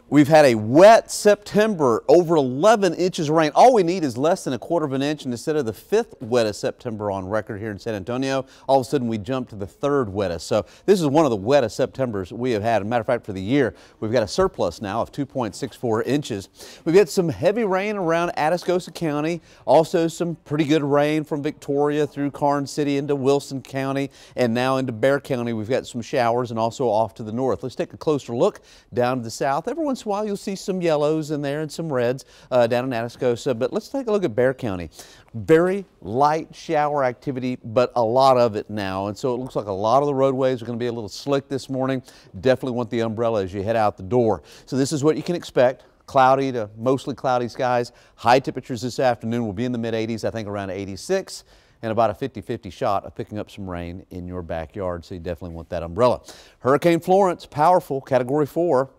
We've had a wet September, over 11 inches of rain. All we need is less than a quarter of an inch, and instead of the 5th wettest September on record here in San Antonio, all of a sudden we jumped to the 3rd wettest. So this is one of the wettest Septembers we have had. As a matter of fact, for the year, we've got a surplus now of 2.64 inches. We've had some heavy rain around Atascosa County, also some pretty good rain from Victoria through Karnes City into Wilson County, and now into Bexar County. We've got some showers and also off to the north. Let's take a closer look down to the south. Every once in a while you'll see some yellows in there and some reds down in Atascosa, but let's take a look at Bexar County. Very light shower activity, but a lot of it now, and so it looks like a lot of the roadways are going to be a little slick this morning. Definitely want the umbrella as you head out the door. So this is what you can expect. Cloudy to mostly cloudy skies. High temperatures this afternoon will be in the mid-80s, I think around 86. And about a 50-50 shot of picking up some rain in your backyard, so you definitely want that umbrella. Hurricane Florence, powerful, Category 4.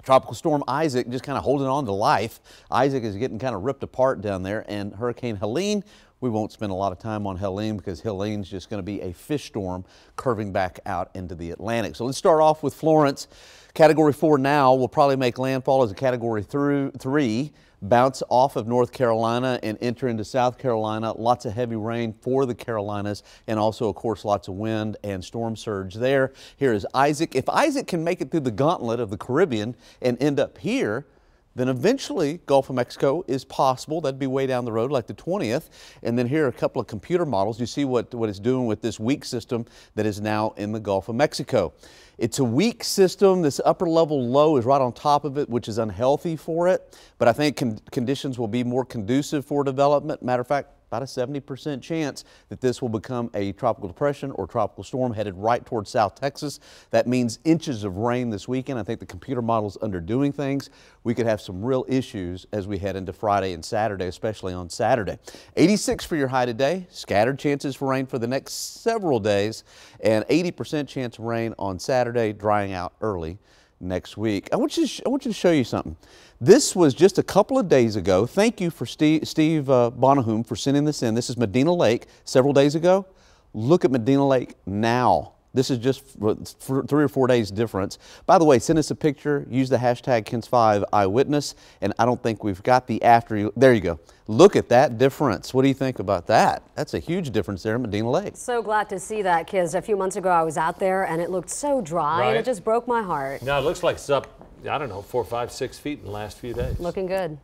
Tropical Storm Isaac just kind of holding on to life. Isaac is getting kind of ripped apart down there, and Hurricane Helene, we won't spend a lot of time on Helene because Helene's just going to be a fish storm curving back out into the Atlantic. So let's start off with Florence. Category 4 now will probably make landfall as a Category 3. Bounce off of North Carolina and enter into South Carolina. Lots of heavy rain for the Carolinas, and also, of course, lots of wind and storm surge there. Here is Isaac. If Isaac can make it through the gauntlet of the Caribbean and end up here, then eventually Gulf of Mexico is possible. That'd be way down the road, like the 20th. And then here are a couple of computer models. You see what it's doing with this weak system that is now in the Gulf of Mexico. It's a weak system. This upper level low is right on top of it, which is unhealthy for it. But I think conditions will be more conducive for development. Matter of fact, about a 70% chance that this will become a tropical depression or tropical storm headed right towards South Texas. That means inches of rain this weekend. I think the computer model's underdoing things. We could have some real issues as we head into Friday and Saturday, especially on Saturday. 86 for your high today. Scattered chances for rain for the next several days, and 80% chance of rain on Saturday, drying out early next week. I want you to show you something. This was just a couple of days ago. Thank you for Steve Bonahum for sending this in. This is Medina Lake several days ago. Look at Medina Lake now. This is just 3 or 4 days difference. By the way, send us a picture. Use the hashtag KENS5Eyewitness, and I don't think we've got the after. There you go. Look at that difference. What do you think about that? That's a huge difference there in Medina Lake. So glad to see that, because a few months ago I was out there and it looked so dry, and it just broke my heart. Now it looks like it's up, I don't know, 4, 5, 6 feet in the last few days. Looking good.